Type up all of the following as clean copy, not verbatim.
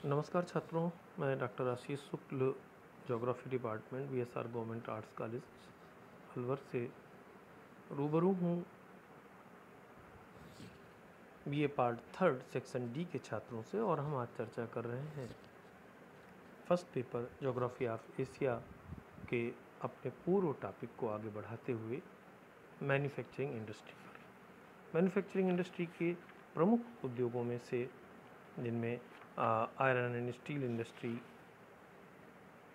नमस्कार छात्रों, मैं doctor Ashish Shukla, geography department BSR government arts college Alwar से रूबरू हूँ BA part third section D के छात्रों से। और हम आज चर्चा कर रहे हैं first paper geography of Asia के अपने पूर्व टॉपिक को आगे बढ़ाते हुए मैन्युफैक्चरिंग इंडस्ट्री पर। मैन्युफैक्चरिंग इंडस्ट्री के प्रमुख उद्योगों में से जिनमें iron and steel industry,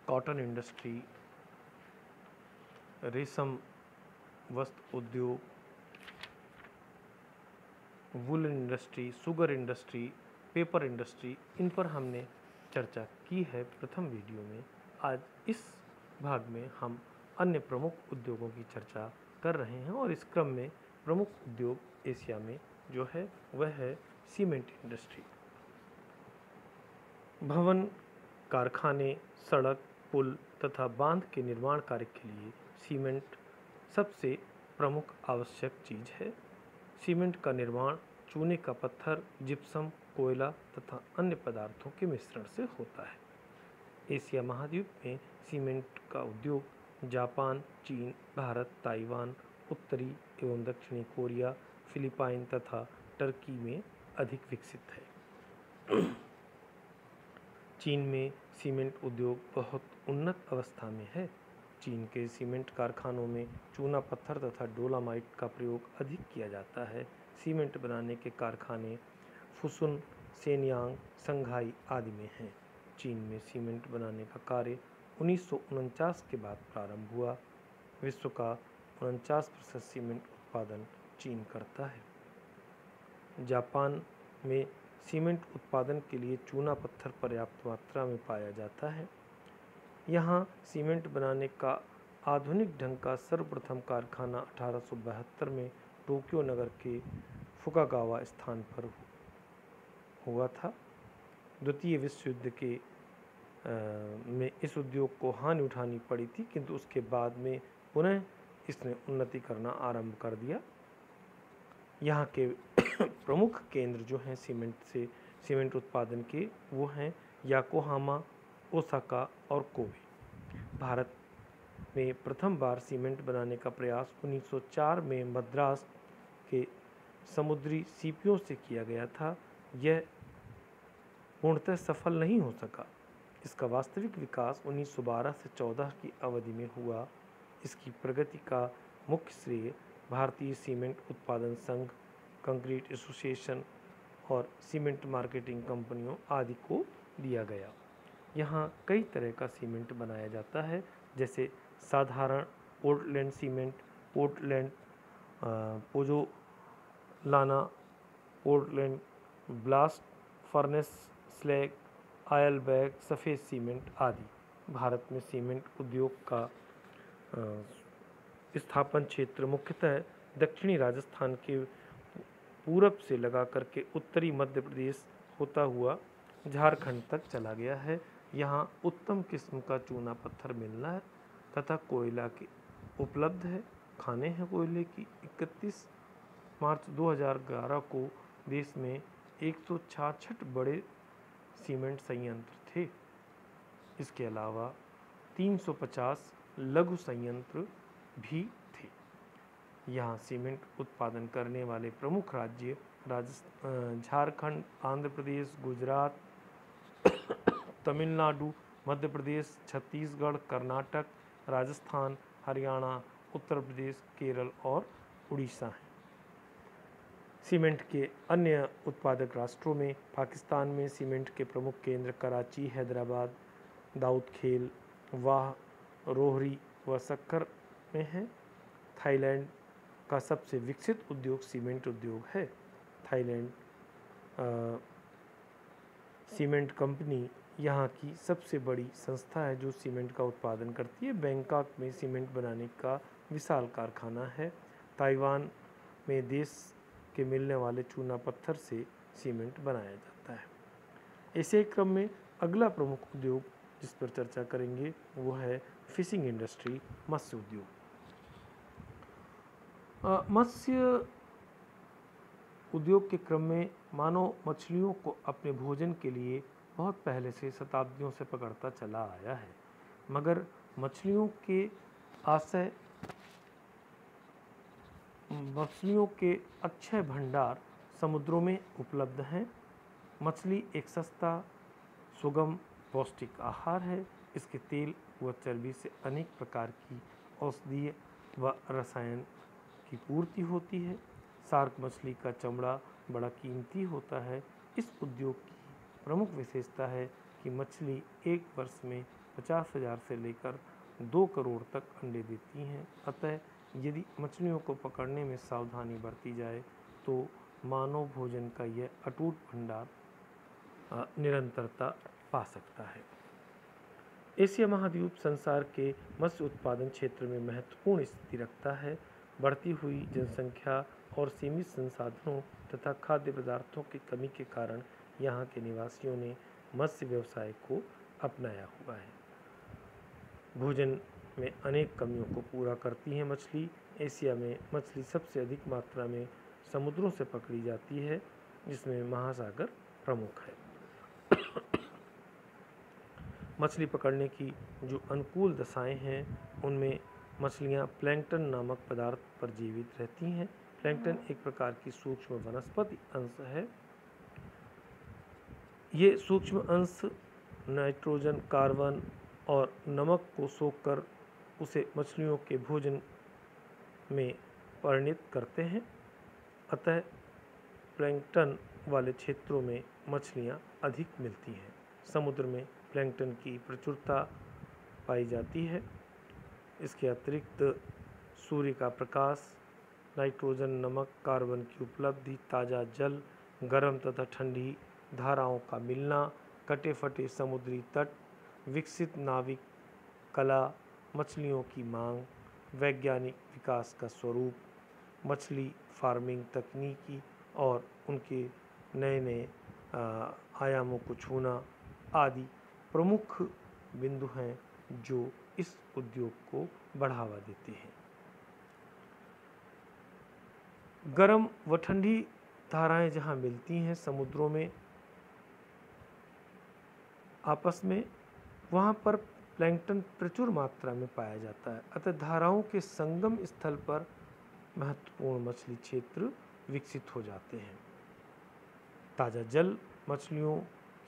cotton industry, रेशम वस्त्र उद्योग, woollen industry, sugar industry, paper industry, इन पर हमने चर्चा की है प्रथम वीडियो में। आज इस भाग में हम अन्य प्रमुख उद्योगों की चर्चा कर रहे हैं और इस क्रम में प्रमुख उद्योग एशिया में जो है वह है सीमेंट इंडस्ट्री। भवन, कारखाने, सड़क, पुल तथा बांध के निर्माण कार्य के लिए सीमेंट सबसे प्रमुख आवश्यक चीज़ है। सीमेंट का निर्माण चूने का पत्थर, जिप्सम, कोयला तथा अन्य पदार्थों के मिश्रण से होता है। एशिया महाद्वीप में सीमेंट का उद्योग जापान, चीन, भारत, ताइवान, उत्तरी एवं दक्षिणी कोरिया, फिलीपाइन तथा टर्की में अधिक विकसित है। चीन में सीमेंट उद्योग बहुत उन्नत अवस्था में है। चीन के सीमेंट कारखानों में चूना पत्थर तथा डोलामाइट का प्रयोग अधिक किया जाता है। सीमेंट बनाने के कारखाने फुसुन, शेनयांग, शंघाई आदि में हैं। चीन में सीमेंट बनाने का कार्य 1949 के बाद प्रारंभ हुआ। विश्व का 49% सीमेंट उत्पादन चीन करता है। जापान में सीमेंट उत्पादन के लिए चूना पत्थर पर्याप्त मात्रा में पाया जाता है। यहाँ सीमेंट बनाने का आधुनिक ढंग का सर्वप्रथम कारखाना 1872 में टोक्यो नगर के फुकागावा स्थान पर हुआ था। द्वितीय विश्व युद्ध के में इस उद्योग को हानि उठानी पड़ी थी, किंतु उसके बाद में पुनः इसने उन्नति करना आरंभ कर दिया। यहाँ के प्रमुख केंद्र जो हैं सीमेंट उत्पादन के वो हैं याकोहामा, ओसाका और कोबे। भारत में प्रथम बार सीमेंट बनाने का प्रयास 1904 में मद्रास के समुद्री सीपियों से किया गया था। यह पूर्णतः सफल नहीं हो सका। इसका वास्तविक विकास 1912 से 14 की अवधि में हुआ। इसकी प्रगति का मुख्य श्रेय भारतीय सीमेंट उत्पादन संघ, कंक्रीट एसोसिएशन और सीमेंट मार्केटिंग कंपनियों आदि को दिया गया। यहाँ कई तरह का सीमेंट बनाया जाता है, जैसे साधारण Portland cement, Portland pozzolana, Portland blast furnace slag, oil bag, सफ़ेद सीमेंट आदि। भारत में सीमेंट उद्योग का स्थापन क्षेत्र मुख्यतः दक्षिणी राजस्थान के पूरब से लगा करके उत्तरी मध्य प्रदेश होता हुआ झारखंड तक चला गया है। यहाँ उत्तम किस्म का चूना पत्थर मिलना है तथा कोयला की उपलब्ध है। खाने हैं कोयले की। 31 मार्च 2011 को देश में 166 बड़े सीमेंट संयंत्र थे। इसके अलावा 350 लघु संयंत्र भी थे। यहाँ सीमेंट उत्पादन करने वाले प्रमुख राज्य झारखंड, आंध्र प्रदेश, गुजरात, तमिलनाडु, मध्य प्रदेश, छत्तीसगढ़, कर्नाटक, राजस्थान, हरियाणा, उत्तर प्रदेश, केरल और उड़ीसा हैं। सीमेंट के अन्य उत्पादक राष्ट्रों में पाकिस्तान में सीमेंट के प्रमुख केंद्र कराची, हैदराबाद, दाऊदखेल, वाह, रोहरी व सक्कर में हैं। थाईलैंड का सबसे विकसित उद्योग सीमेंट उद्योग है। थाईलैंड सीमेंट कंपनी यहाँ की सबसे बड़ी संस्था है जो सीमेंट का उत्पादन करती है। बैंकॉक में सीमेंट बनाने का विशाल कारखाना है। ताइवान में देश के मिलने वाले चूना पत्थर से सीमेंट बनाया जाता है। इसी क्रम में अगला प्रमुख उद्योग जिस पर चर्चा करेंगे वो है फिशिंग इंडस्ट्री, मत्स्य उद्योग। मत्स्य उद्योग के क्रम में मानव मछलियों को अपने भोजन के लिए बहुत पहले से शताब्दियों से पकड़ता चला आया है, मगर मछलियों के अक्षय भंडार समुद्रों में उपलब्ध हैं। मछली एक सस्ता, सुगम, पौष्टिक आहार है। इसके तेल व चर्बी से अनेक प्रकार की औषधीय व रसायन की पूर्ति होती है। शार्क मछली का चमड़ा बड़ा कीमती होता है। इस उद्योग की प्रमुख विशेषता है कि मछली एक वर्ष में 50,000 से लेकर 2 करोड़ तक अंडे देती हैं। अतः यदि मछलियों को पकड़ने में सावधानी बरती जाए तो मानव भोजन का यह अटूट भंडार निरंतरता पा सकता है। एशिया महाद्वीप संसार के मत्स्य उत्पादन क्षेत्र में महत्वपूर्ण स्थिति रखता है। बढ़ती हुई जनसंख्या और सीमित संसाधनों तथा खाद्य पदार्थों की कमी के कारण यहाँ के निवासियों ने मत्स्य व्यवसाय को अपनाया हुआ है। भोजन में अनेक कमियों को पूरा करती है मछली। एशिया में मछली सबसे अधिक मात्रा में समुद्रों से पकड़ी जाती है, जिसमें महासागर प्रमुख है। मछली पकड़ने की जो अनुकूल दशाएं हैं, उनमें मछलियां प्लैंकटन नामक पदार्थ पर जीवित रहती हैं। प्लैंकटन एक प्रकार की सूक्ष्म वनस्पति अंश है। ये सूक्ष्म अंश नाइट्रोजन, कार्बन और नमक को सोखकर उसे मछलियों के भोजन में परिणत करते हैं। अतः प्लैंकटन वाले क्षेत्रों में मछलियां अधिक मिलती हैं। समुद्र में प्लैंकटन की प्रचुरता पाई जाती है। इसके अतिरिक्त सूर्य का प्रकाश, नाइट्रोजन, नमक, कार्बन की उपलब्धि, ताज़ा जल, गर्म तथा ठंडी धाराओं का मिलना, कटे फटे समुद्री तट, विकसित नाविक कला, मछलियों की मांग, वैज्ञानिक विकास का स्वरूप, मछली फार्मिंग तकनीकी और उनके नए नए आयामों को छूना आदि प्रमुख बिंदु हैं जो इस उद्योग को बढ़ावा देते हैं। गर्म व ठंडी धाराएं जहां मिलती हैं समुद्रों में आपस में, वहां पर प्लैंकटन प्रचुर मात्रा में पाया जाता है। अतः धाराओं के संगम स्थल पर महत्वपूर्ण मछली क्षेत्र विकसित हो जाते हैं। ताज़ा जल मछलियों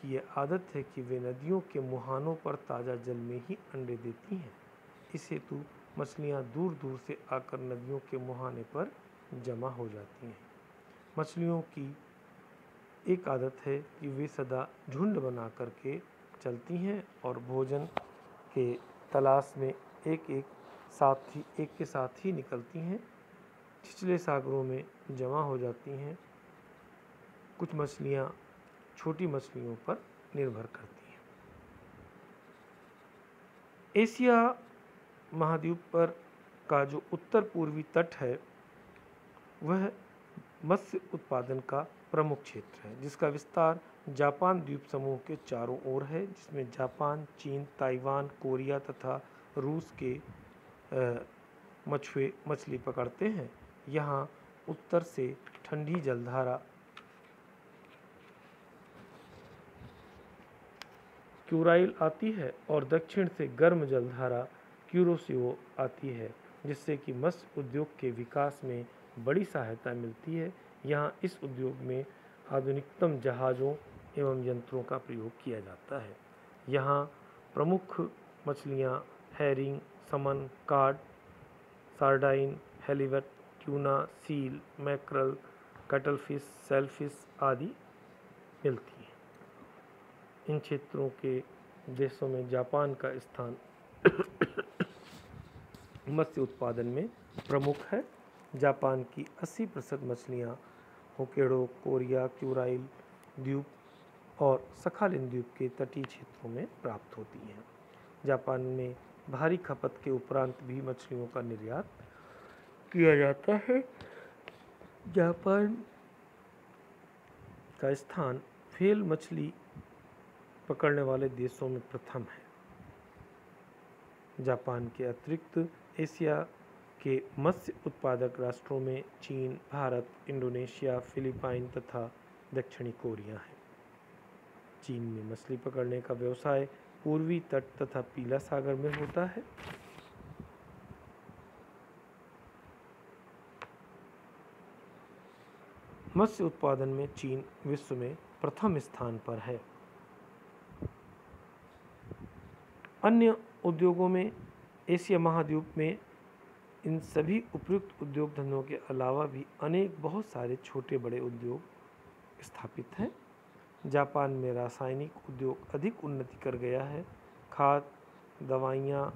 की यह आदत है कि वे नदियों के मुहानों पर ताज़ा जल में ही अंडे देती हैं। इस हेतु मछलियाँ दूर दूर से आकर नदियों के मुहाने पर जमा हो जाती हैं। मछलियों की एक आदत है कि वे सदा झुंड बना करके चलती हैं और भोजन के तलाश में एक के साथ ही निकलती हैं। छिछले सागरों में जमा हो जाती हैं। कुछ मछलियाँ छोटी मछलियों पर निर्भर करती हैं। एशिया महाद्वीप पर का जो उत्तर पूर्वी तट है वह मत्स्य उत्पादन का प्रमुख क्षेत्र है, जिसका विस्तार जापान द्वीप समूह के चारों ओर है, जिसमें जापान, चीन, ताइवान, कोरिया तथा रूस के मछुए मछली पकड़ते हैं। यहाँ उत्तर से ठंडी जलधारा क्यूराइल आती है और दक्षिण से गर्म जलधारा क्यूरोसिओ आती है, जिससे कि मत्स्य उद्योग के विकास में बड़ी सहायता मिलती है। यहाँ इस उद्योग में आधुनिकतम जहाज़ों एवं यंत्रों का प्रयोग किया जाता है। यहाँ प्रमुख मछलियाँ herring, salmon, cod, sardine, halibut, tuna, seal, mackerel, cuttlefish, sailfish आदि मिलती हैं। इन क्षेत्रों के देशों में जापान का स्थान मत्स्य उत्पादन में प्रमुख है। जापान की 80% मछलियाँ होक्काइडो, कोरिया, क्यूराइल द्वीप और सखालिन द्वीप के तटीय क्षेत्रों में प्राप्त होती हैं। जापान में भारी खपत के उपरांत भी मछलियों का निर्यात किया जाता है। जापान का स्थान व्हेल मछली पकड़ने वाले देशों में प्रथम है। जापान के अतिरिक्त एशिया के मत्स्य उत्पादक राष्ट्रों में चीन, भारत, इंडोनेशिया, फिलीपाइन तथा दक्षिणी कोरिया है। चीन में मछली पकड़ने का व्यवसाय पूर्वी तट तथा पीला सागर में होता है। मत्स्य उत्पादन में चीन विश्व में प्रथम स्थान पर है। अन्य उद्योगों में एशिया महाद्वीप में इन सभी उपयुक्त उद्योग धंधों के अलावा भी अनेक बहुत सारे छोटे बड़े उद्योग स्थापित हैं। जापान में रासायनिक उद्योग अधिक उन्नति कर गया है। खाद, दवाइयाँ,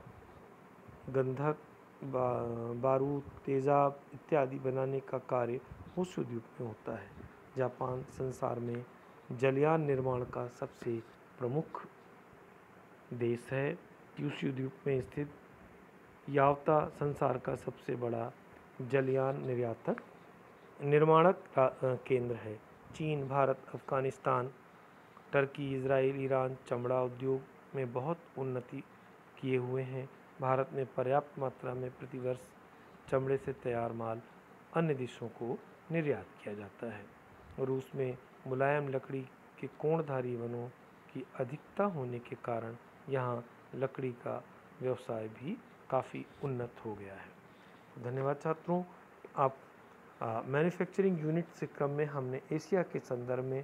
गंधक, बारूद, तेजाब इत्यादि बनाने का कार्य उस उद्योग में होता है। जापान संसार में जलयान निर्माण का सबसे प्रमुख देश है। क्यूशू द्वीप में स्थित यावता संसार का सबसे बड़ा जलयान निर्माणक केंद्र है। चीन, Bharat, Afghanistan, Turkey, Israel, Iran चमड़ा उद्योग में बहुत उन्नति किए हुए हैं। भारत में पर्याप्त मात्रा में प्रतिवर्ष चमड़े से तैयार माल अन्य देशों को निर्यात किया जाता है। रूस में मुलायम लकड़ी के कोणधारी वनों की अधिकता होने के कारण यहाँ लकड़ी का व्यवसाय भी काफ़ी उन्नत हो गया है। धन्यवाद छात्रों। आप मैन्युफैक्चरिंग यूनिट से क्रम में हमने एशिया के संदर्भ में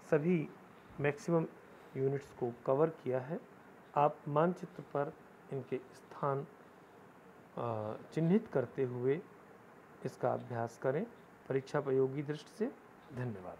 सभी मैक्सिमम यूनिट्स को कवर किया है। आप मानचित्र पर इनके स्थान चिन्हित करते हुए इसका अभ्यास करें परीक्षा प्रयोगी दृष्टि से। धन्यवाद।